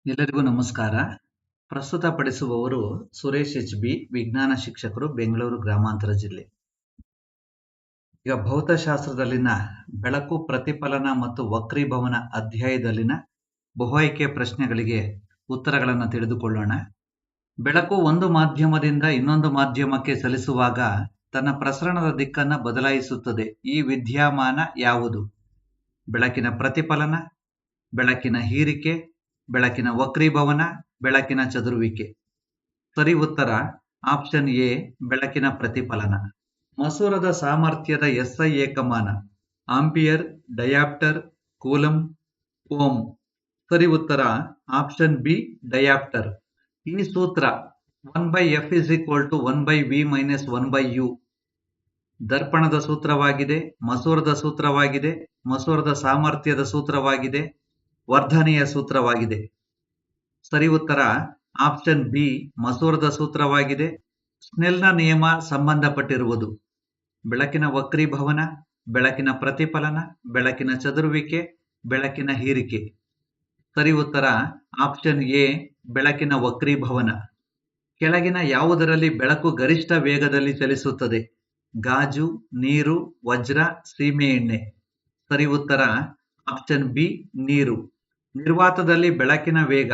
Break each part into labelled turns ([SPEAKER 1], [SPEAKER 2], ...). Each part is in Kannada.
[SPEAKER 1] ಎಲ್ಲರಿಗೂ ನಮಸ್ಕಾರ. ಪ್ರಸ್ತುತಪಡಿಸುವವರು ಸುರೇಶ್ ಎಚ್.ಬಿ. ವಿಜ್ಞಾನ ಶಿಕ್ಷಕರು, ಬೆಂಗಳೂರು ಗ್ರಾಮಾಂತರ ಜಿಲ್ಲೆ. ಈಗ ಭೌತಶಾಸ್ತ್ರದಲ್ಲಿನ ಬೆಳಕು, ಪ್ರತಿಫಲನ ಮತ್ತು ವಕ್ರೀಭವನ ಅಧ್ಯಾಯದಲ್ಲಿನ ಬಹುಆಯ್ಕೆ ಪ್ರಶ್ನೆಗಳಿಗೆ ಉತ್ತರಗಳನ್ನು ತಿಳಿದುಕೊಳ್ಳೋಣ. ಬೆಳಕು ಒಂದು ಮಾಧ್ಯಮದಿಂದ ಇನ್ನೊಂದು ಮಾಧ್ಯಮಕ್ಕೆ ಚಲಿಸುವಾಗ ತನ್ನ ಪ್ರಸರಣದ ದಿಕ್ಕನ್ನು ಬದಲಾಯಿಸುತ್ತದೆ. ಈ ವಿದ್ಯಮಾನ ಯಾವುದು? ಬೆಳಕಿನ ಪ್ರತಿಫಲನ, ಬೆಳಕಿನ ಹೀರಿಕೆ, ಬೆಳಕಿನ ವಕ್ರೀಭವನ, ಬೆಳಕಿನ ಚದುರುವಿಕೆ. ಸರಿ ಉತ್ತರ ಆಪ್ಷನ್ ಎ, ಬೆಳಕಿನ ಪ್ರತಿಫಲನ. ಮಸೂರದ ಸಾಮರ್ಥ್ಯದ ಎಸ್ಐ ಏಕಮಾನ ಆಂಪಿಯರ್, ಡಯಾಪ್ಟರ್, ಕೂಲಂ, ಓಮ್. ಸರಿ ಉತ್ತರ ಆಪ್ಷನ್ ಬಿ, ಡಯಾಪ್ಟರ್. ಈ ಸೂತ್ರ 1/F = 1/V - 1/U ದರ್ಪಣದ ಸೂತ್ರವಾಗಿದೆ, ಮಸೂರದ ಸೂತ್ರವಾಗಿದೆ, ಮಸೂರದ ಸಾಮರ್ಥ್ಯದ ಸೂತ್ರವಾಗಿದೆ, ವರ್ಧನೆಯ ಸೂತ್ರವಾಗಿದೆ. ಸರಿ ಉತ್ತರ ಆಪ್ಷನ್ ಬಿ, ಮಸೂರದ ಸೂತ್ರವಾಗಿದೆ. ಸ್ನೆಲ್ನ ನಿಯಮ ಸಂಬಂಧಪಟ್ಟಿರುವುದು ಬೆಳಕಿನ ವಕ್ರೀಭವನ, ಬೆಳಕಿನ ಪ್ರತಿಫಲನ, ಬೆಳಕಿನ ಚದುರುವಿಕೆ, ಬೆಳಕಿನ ಹೀರಿಕೆ. ಸರಿ ಉತ್ತರ ಆಪ್ಷನ್ ಎ, ಬೆಳಕಿನ ವಕ್ರೀಭವನ. ಕೆಳಗಿನ ಯಾವುದರಲ್ಲಿ ಬೆಳಕು ಗರಿಷ್ಠ ವೇಗದಲ್ಲಿ ಚಲಿಸುತ್ತದೆ? ಗಾಜು, ನೀರು, ವಜ್ರ, ಸೀಮೆಎಣ್ಣೆ. ಸರಿ ಉತ್ತರ ಆಪ್ಷನ್ ಬಿ, ನೀರು. ನಿರ್ವಾತದಲ್ಲಿ ಬೆಳಕಿನ ವೇಗ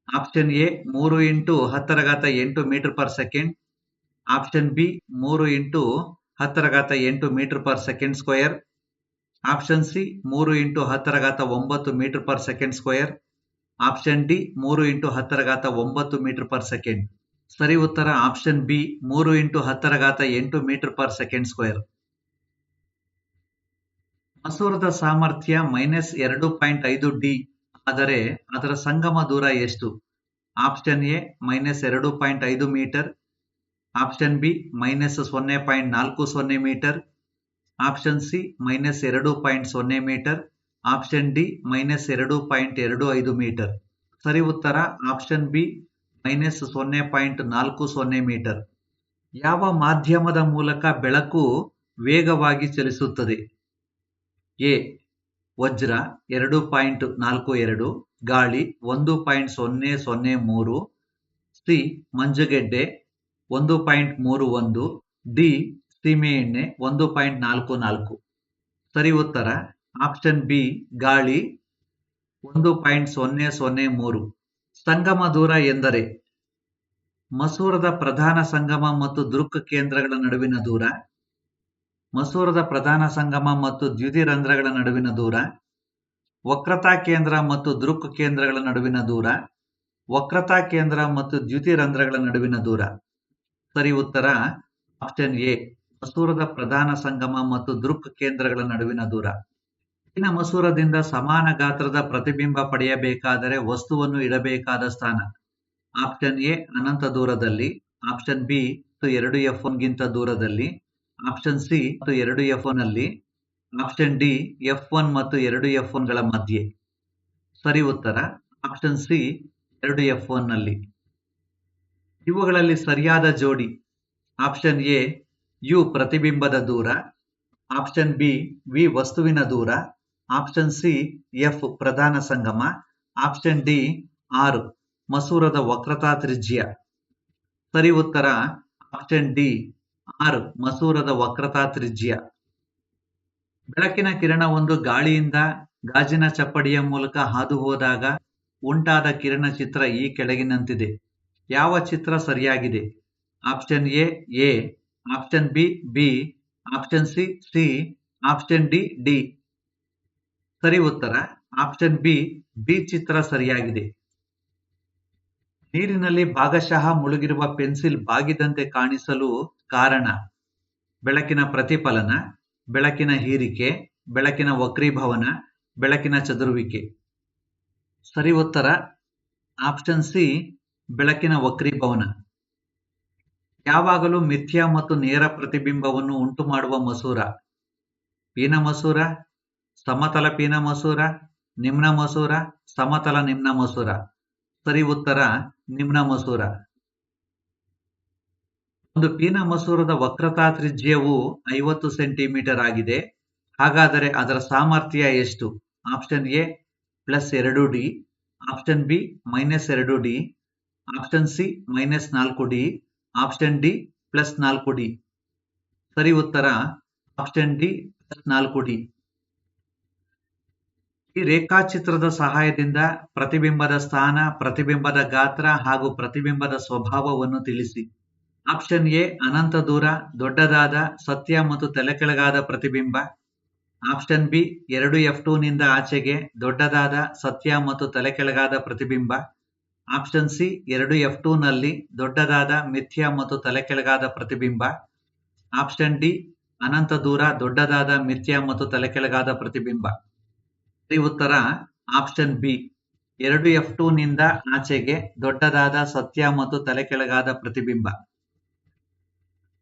[SPEAKER 1] option A 3 × 10⁸ metre per second, option B 3 × 10⁸ metre per second squared, option C 3 × 10⁹ metre per second squared, option D 3 × 10⁹ metre per second. ಸರಿ ಉತ್ತರ ಆಪ್ಷನ್ ಬಿ 3 × 10⁸ ಮೀಟರ್/ಸೆಕೆಂಡ್². ಮಸೂರದ ಸಾಮರ್ಥ್ಯ -2.5D ಆದರೆ ಅದರ ಸಂಗಮ ದೂರ ಎಷ್ಟು? Option A -2.5 metre, option B -0.40 metre, option C -2.0 metre, option D -2.25 metre. ಸರಿ ಉತ್ತರ ಆಪ್ಷನ್ ಬಿ -0.40 ಮೀಟರ್. ಯಾವ ಮಾಧ್ಯಮದ ಮೂಲಕ ಬೆಳಕು ವೇಗವಾಗಿ ಚಲಿಸುತ್ತದೆ? ಎ ವಜ್ರ 2.42, ಗಾಳಿ 1.003, ಸಿ ಮಂಜುಗೆಡ್ಡೆ 1.31, ಡಿ ಸೀಮೆಎಣ್ಣೆ 1.44. ಸರಿ ಉತ್ತರ ಆಪ್ಷನ್ ಬಿ, ಗಾಳಿ 1.003. ಸಂಗಮ ದೂರ ಎಂದರೆ ಮಸೂರದ ಪ್ರಧಾನ ಸಂಗಮ ಮತ್ತು ದೃಕ್ ಕೇಂದ್ರಗಳ ನಡುವಿನ ದೂರ, ಮಸೂರದ ಪ್ರಧಾನ ಸಂಗಮ ಮತ್ತು ದ್ಯುತಿರಂಧ್ರಗಳ ನಡುವಿನ ದೂರ, ವಕ್ರತಾ ಕೇಂದ್ರ ಮತ್ತು ದೃಕ್ ಕೇಂದ್ರಗಳ ನಡುವಿನ ದೂರ, ವಕ್ರತಾ ಕೇಂದ್ರ ಮತ್ತು ದ್ಯುತಿರಂಧ್ರಗಳ ನಡುವಿನ ದೂರ. ಸರಿ ಉತ್ತರ ಆಪ್ಷನ್ ಎ, ಮಸೂರದ ಪ್ರಧಾನ ಸಂಗಮ ಮತ್ತು ದೃಕ್ ಕೇಂದ್ರಗಳ ನಡುವಿನ ದೂರ. ಪೀನ ಮಸೂರದಿಂದ ಸಮಾನ ಗಾತ್ರದ ಪ್ರತಿಬಿಂಬ ಪಡೆಯಬೇಕಾದರೆ ವಸ್ತುವನ್ನು ಇಡಬೇಕಾದ ಸ್ಥಾನ? ಆಪ್ಷನ್ ಎ ಅನಂತ ದೂರದಲ್ಲಿ, ಆಪ್ಷನ್ ಬಿ 2F1 ಗಿಂತ ದೂರದಲ್ಲಿ, ಆಪ್ಷನ್ ಸಿ 2F1 ನಲ್ಲಿ, ಆಪ್ಷನ್ ಡಿ F1 ಮತ್ತು 2F1 ಗಳ ಮಧ್ಯೆ. ಸರಿ ಉತ್ತರ ಆಪ್ಷನ್ ಸಿ 2F1 ನಲ್ಲಿ. ಇವುಗಳಲ್ಲಿ ಸರಿಯಾದ ಜೋಡಿ ಆಪ್ಷನ್ ಎ ಯು ಪ್ರತಿಬಿಂಬದ ದೂರ, ಆಪ್ಷನ್ ಬಿ ವಿ ವಸ್ತುವಿನ ದೂರ, ಆಪ್ಷನ್ ಸಿ ಎಫ್ ಪ್ರಧಾನ ಸಂಗಮ, ಆಪ್ಷನ್ ಡಿ ಆರ್ ಮಸೂರದ ವಕ್ರತಾ ತ್ರಿಜ್ಯ. ಸರಿ ಉತ್ತರ ಆಪ್ಷನ್ ಡಿ ಆರ್ ಮಸೂರದ ವಕ್ರತಾ ತ್ರಿಜ್ಯ. ಬೆಳಕಿನ ಕಿರಣವೊಂದು ಗಾಳಿಯಿಂದ ಗಾಜಿನ ಚಪ್ಪಡಿಯ ಮೂಲಕ ಹಾದು ಹೋದಾಗ ಉಂಟಾದ ಕಿರಣ ಚಿತ್ರ ಈ ಕೆಳಗಿನಂತಿದೆ. ಯಾವ ಚಿತ್ರ ಸರಿಯಾಗಿದೆ? Option A, option B B, option C C, option D D. ಸರಿ ಉತ್ತರ ಆಪ್ಷನ್ ಬಿ ಬಿ ಚಿತ್ರ ಸರಿಯಾಗಿದೆ. ನೀರಿನಲ್ಲಿ ಭಾಗಶಃ ಮುಳುಗಿರುವ ಪೆನ್ಸಿಲ್ ಬಾಗಿದಂತೆ ಕಾಣಿಸಲು ಕಾರಣ? ಬೆಳಕಿನ ಪ್ರತಿಫಲನ, ಬೆಳಕಿನ ಹೀರಿಕೆ, ಬೆಳಕಿನ ವಕ್ರೀಭವನ, ಬೆಳಕಿನ ಚದುರುವಿಕೆ. ಸರಿ ಉತ್ತರ ಆಪ್ಷನ್ ಸಿ ಬೆಳಕಿನ ವಕ್ರೀಭವನ. ಯಾವಾಗಲೂ ಮಿಥ್ಯ ಮತ್ತು ನೇರ ಪ್ರತಿಬಿಂಬವನ್ನು ಉಂಟು ಮಾಡುವ ಮಸೂರ? ಪೀನ ಮಸೂರ, ಸಮತಲ ಪೀನ ಮಸೂರ, ನಿಮ್ನ ಮಸೂರ, ಸಮತಲ ನಿಮ್ನ ಮಸೂರ. ಸರಿ ಉತ್ತರ ನಿಮ್ನ ಮಸೂರ. ಒಂದು ಪೀನ ಮಸೂರದ ವಕ್ರತಾ ತ್ರಿಜ್ಯವು 50 ಸೆಂಟಿಮೀಟರ್ ಆಗಿದೆ. ಹಾಗಾದರೆ ಅದರ ಸಾಮರ್ಥ್ಯ ಎಷ್ಟು? Option A +2D, option B -2d, option C -4d, option D +4d. ಸರಿ ಉತ್ತರ ಆಪ್ಷನ್ ಡಿ +4d. ಈ ರೇಖಾಚಿತ್ರದ ಸಹಾಯದಿಂದ ಪ್ರತಿಬಿಂಬದ ಸ್ಥಾನ, ಪ್ರತಿಬಿಂಬದ ಗಾತ್ರ ಹಾಗೂ ಪ್ರತಿಬಿಂಬದ ಸ್ವಭಾವವನ್ನು ತಿಳಿಸಿ. ಆಪ್ಷನ್ ಎ ಅನಂತ ದೂರ, ದೊಡ್ಡದಾದ, ಸತ್ಯ ಮತ್ತು ತಲೆಕೆಳಗಾದ ಪ್ರತಿಬಿಂಬ. ಆಪ್ಷನ್ ಬಿ 2f2 ನಿಂದ ಆಚೆಗೆ, ದೊಡ್ಡದಾದ, ಸತ್ಯ ಮತ್ತು ತಲೆಕೆಳಗಾದ ಪ್ರತಿಬಿಂಬ. ಆಪ್ಷನ್ ಸಿ 2f2 ನಲ್ಲಿ ದೊಡ್ಡದಾದ, ಮಿಥ್ಯ ಮತ್ತು ತಲೆಕೆಳಗಾದ ಪ್ರತಿಬಿಂಬ. ಆಪ್ಷನ್ ಡಿ ಅನಂತ ದೂರ, ದೊಡ್ಡದಾದ, ಮಿಥ್ಯ ಮತ್ತು ತಲೆಕೆಳಗಾದ ಪ್ರತಿಬಿಂಬ. ಸರಿ ಉತ್ತರ ಆಪ್ಷನ್ ಬಿ 2f2 ನಿಂದ ಆಚೆಗೆ, ದೊಡ್ಡದಾದ, ಸತ್ಯ ಮತ್ತು ತಲೆಕೆಳಗಾದ ಪ್ರತಿಬಿಂಬ.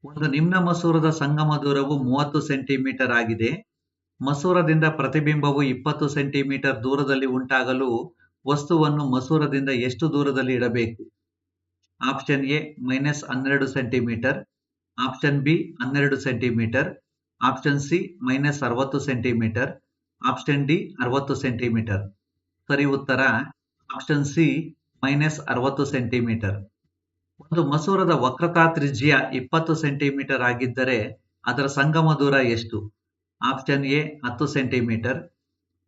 [SPEAKER 1] ಒಂದು ನಿಮ್ನ ಮಸೂರದ ಸಂಗಮ ದೂರವು 30 ಸೆಂಟಿಮೀಟರ್ ಆಗಿದೆ. ಮಸೂರದಿಂದ ಪ್ರತಿಬಿಂಬವು 20 ಸೆಂಟಿಮೀಟರ್ ದೂರದಲ್ಲಿ ಉಂಟಾಗಲು ವಸ್ತುವನ್ನು ಮಸೂರದಿಂದ ಎಷ್ಟು ದೂರದಲ್ಲಿ ಇಡಬೇಕು? Option A -12 centimetre, option B 12 centimetre, option C -60 centimetre, option D 60 centimetre. ಸರಿ ಉತ್ತರ ಆಪ್ಷನ್ ಸಿ -60 ಸೆಂಟಿಮೀಟರ್. ಒಂದು ಮಸೂರದ ವಕ್ರತಾ ತ್ರಿಜ್ಯ 20 ಸೆಂಟಿಮೀಟರ್ ಆಗಿದ್ದರೆ ಅದರ ಸಂಗಮ ದೂರ ಎಷ್ಟು? Option A 10 centimetre,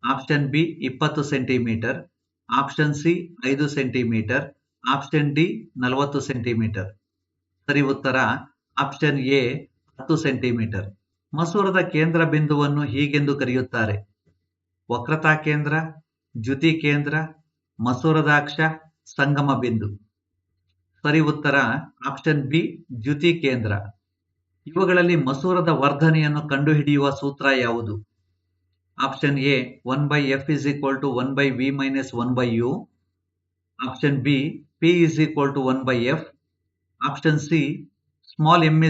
[SPEAKER 1] option B 20 centimetre, option C 5 centimetre, option D 40 centimetre. ಸರಿ ಉತ್ತರ ಆಪ್ಷನ್ ಎ 10 ಸೆಂಟಿಮೀಟರ್. ಮಸೂರದ ಕೇಂದ್ರ ಬಿಂದುವನ್ನು ಹೀಗೆಂದು ಕರೆಯುತ್ತಾರೆ: ವಕ್ರತಾ ಕೇಂದ್ರ, ದ್ಯುತಿ ಕೇಂದ್ರ, ಮಸೂರದ ಅಕ್ಷ, ಸಂಗಮ ಬಿಂದು. ಸರಿ ಉತ್ತರ ಆಪ್ಷನ್ ಬಿ ದ್ಯುತಿ ಕೇಂದ್ರ. ಇವುಗಳಲ್ಲಿ ಮಸೂರದ ವರ್ಧನೆಯನ್ನು ಕಂಡುಹಿಡಿಯುವ ಸೂತ್ರ ಯಾವುದು? Option A 1/f = 1/v - 1/u, option B p = 1/f, option C m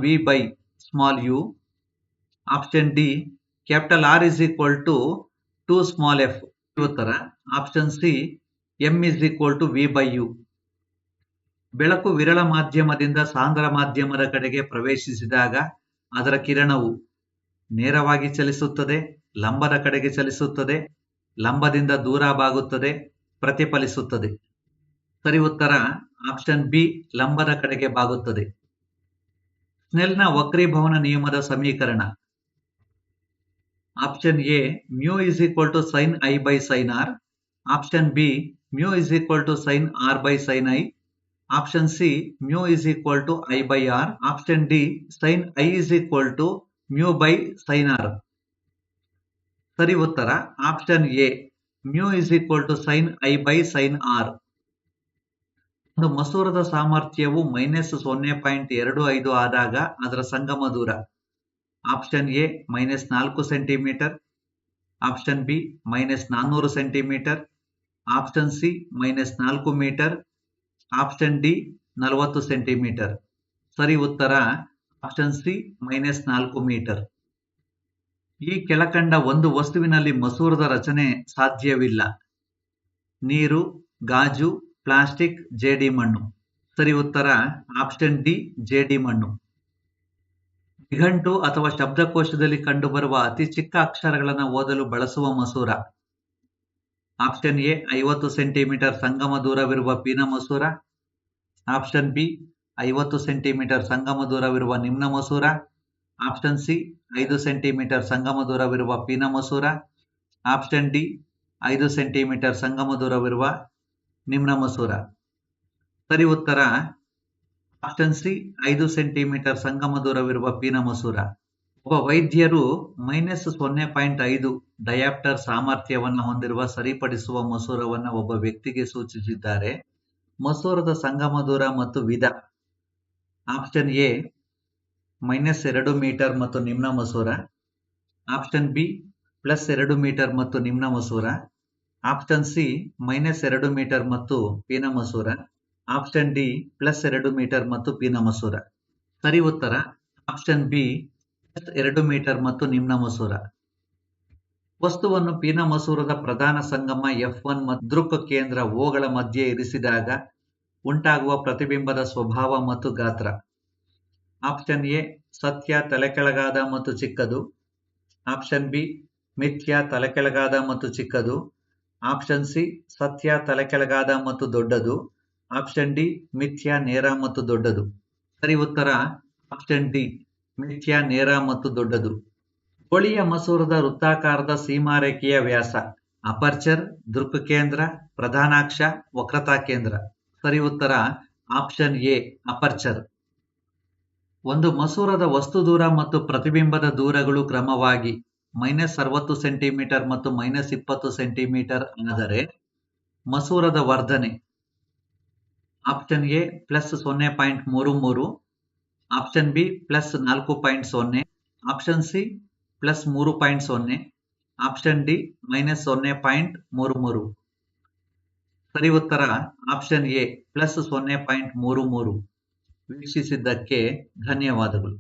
[SPEAKER 1] /v/u, option D R = 2f. ಉತ್ತರ ಆಪ್ಷನ್ ಸಿ m = v/u. ಬೆಳಕು ವಿರಳ ಮಾಧ್ಯಮದಿಂದ ಸಾಂದ್ರ ಮಾಧ್ಯಮದ ಕಡೆಗೆ ಪ್ರವೇಶಿಸಿದಾಗ ಅದರ ಕಿರಣವು ನೇರವಾಗಿ ಚಲಿಸುತ್ತದೆ, ಲಂಬದ ಕಡೆಗೆ ಚಲಿಸುತ್ತದೆ, ಲಂಬದಿಂದ ದೂರ ಬಾಗುತ್ತದೆ, ಪ್ರತಿಫಲಿಸುತ್ತದೆ. ಸರಿ ಉತ್ತರ ಆಪ್ಷನ್ ಬಿ ಲಂಬದ ಕಡೆಗೆ ಬಾಗುತ್ತದೆ. ಸ್ನೆಲ್ನ ವಕ್ರೀಭವನ ನಿಯಮದ ಸಮೀಕರಣ: option A μ = sin I/sin r, option B μ = sin r/sin I, option C μ = I/r, option D sin I = μ/sin r. ಸರಿ ಉತ್ತರ option A μ = sin I/sin r. ಒಂದು ಮಸೂರದ ಸಾಮರ್ಥ್ಯವು -0.25 ಆದಾಗ ಅದರ ಸಂಗಮ ದೂರ: option A -4 centimetre, option B -400 centimetre, option C -4 metre, option D 40 centimetre. ಸರಿ ಉತ್ತರ ಆಪ್ಷನ್ ಸಿ -4 ಮೀಟರ್. ಈ ಕೆಳಕಂಡ ಒಂದು ವಸ್ತುವಿನಲ್ಲಿ ಮಸೂರದ ರಚನೆ ಸಾಧ್ಯವಿಲ್ಲ: ನೀರು, ಗಾಜು, ಪ್ಲಾಸ್ಟಿಕ್, ಜೇಡಿ ಮಣ್ಣು. ಸರಿ ಉತ್ತರ ಆಪ್ಷನ್ ಡಿ ಜೇಡಿ ಮಣ್ಣು. ನಿಘಂಟು ಅಥವಾ ಶಬ್ದಕೋಶದಲ್ಲಿ ಕಂಡುಬರುವ ಅತಿ ಚಿಕ್ಕ ಅಕ್ಷರಗಳನ್ನು ಓದಲು ಬಳಸುವ ಮಸೂರ: ಆಪ್ಷನ್ ಎ 50 ಸೆಂಟಿಮೀಟರ್ ಸಂಗಮ ದೂರವಿರುವ ಪೀನ ಮಸೂರ, ಆಪ್ಷನ್ ಬಿ 50 ಸೆಂಟಿಮೀಟರ್ ಸಂಗಮ ದೂರವಿರುವ ನಿಮ್ನ ಮಸೂರ, ಆಪ್ಷನ್ ಸಿ 5 ಸೆಂಟಿಮೀಟರ್ ಸಂಗಮ ದೂರವಿರುವ ಪೀನ ಮಸೂರ, ಆಪ್ಷನ್ ಡಿ 5 ಸೆಂಟಿಮೀಟರ್ ಸಂಗಮ ದೂರವಿರುವ ನಿಮ್ನ ಮಸೂರ. ಸರಿ ಉತ್ತರ ಆಪ್ಷನ್ ಸಿ 5 ಸೆಂಟಿಮೀಟರ್ ಸಂಗಮ ದೂರವಿರುವ ಪೀನ ಮಸೂರ. ಒಬ್ಬ ವೈದ್ಯರು -0.5 ಡಯಾಪ್ಟರ್ ಸಾಮರ್ಥ್ಯವನ್ನು ಹೊಂದಿರುವ ಸರಿಪಡಿಸುವ ಮಸೂರವನ್ನು ಒಬ್ಬ ವ್ಯಕ್ತಿಗೆ ಸೂಚಿಸಿದ್ದಾರೆ. ಮಸೂರದ ಸಂಗಮ ದೂರ ಮತ್ತು ವಿಧ: ಆಪ್ಷನ್ ಎ -2 ಮೀಟರ್ ಮತ್ತು ನಿಮ್ನ ಮಸೂರ, ಆಪ್ಷನ್ ಬಿ +2 ಮೀಟರ್ ಮತ್ತು ನಿಮ್ನ ಮಸೂರ, ಆಪ್ಷನ್ ಸಿ -2 ಮೀಟರ್ ಮತ್ತು ಪೀನ ಮಸೂರ, ಆಪ್ಷನ್ ಡಿ +2 ಮೀಟರ್ ಮತ್ತು ಪೀನ ಮಸೂರ. ಸರಿ ಉತ್ತರ ಆಪ್ಷನ್ ಬಿ +2 ಮೀಟರ್ ಮತ್ತು ನಿಮ್ನ ಮಸೂರ. ವಸ್ತುವನ್ನು ಪೀನ ಮಸೂರದ ಪ್ರಧಾನ ಸಂಗಮ F1 ಮತ್ತು ದೃಕ್ ಕೇಂದ್ರ ಓಗಳ ಮಧ್ಯೆ ಇರಿಸಿದಾಗ ಉಂಟಾಗುವ ಪ್ರತಿಬಿಂಬದ ಸ್ವಭಾವ ಮತ್ತು ಗಾತ್ರ: ಆಪ್ಷನ್ ಎ ಸತ್ಯ ತಲೆಕೆಳಗಾದ ಮತ್ತು ಚಿಕ್ಕದು, ಆಪ್ಷನ್ ಬಿ ಮಿಥ್ಯ ತಲೆಕೆಳಗಾದ ಮತ್ತು ಚಿಕ್ಕದು, ಆಪ್ಷನ್ ಸಿ ಸತ್ಯ ತಲೆಕೆಳಗಾದ ಮತ್ತು ದೊಡ್ಡದು. ಆಪ್ಷನ್ ಡಿ ಮಿಥ್ಯ ನೇರ ಮತ್ತು ದೊಡ್ಡದು. ಸರಿ ಉತ್ತರ ಆಪ್ಷನ್ ಡಿ ಮಿಥ್ಯ ನೇರ ಮತ್ತು ದೊಡ್ಡದು. ಕೋಳಿಯ ಮಸೂರದ ವೃತ್ತಾಕಾರದ ಸೀಮಾರೇಖೆಯ ವ್ಯಾಸ ಅಪರ್ಚರ್, ದೃಕ್ ಕೇಂದ್ರ, ಪ್ರಧಾನಾಕ್ಷ, ವಕ್ರತಾ ಕೇಂದ್ರ. ಸರಿ ಉತ್ತರ ಆಪ್ಷನ್ ಎ ಅಪರ್ಚರ್. ಒಂದು ಮಸೂರದ ವಸ್ತು ದೂರ ಮತ್ತು ಪ್ರತಿಬಿಂಬದ ದೂರಗಳು ಕ್ರಮವಾಗಿ -60 ಸೆಂಟಿಮೀಟರ್ ಮತ್ತು -20 ಸೆಂಟಿಮೀಟರ್ ಆದರೆ ಮಸೂರದ ವರ್ಧನೆ option A +0.33, option B +4.0, option C +3.0, option D -0.33. ಸರಿ ಉತ್ತರ ಆಪ್ಷನ್ ಎ +0.33. ವೀಕ್ಷಿಸಿದ್ದಕ್ಕೆ ಧನ್ಯವಾದಗಳು.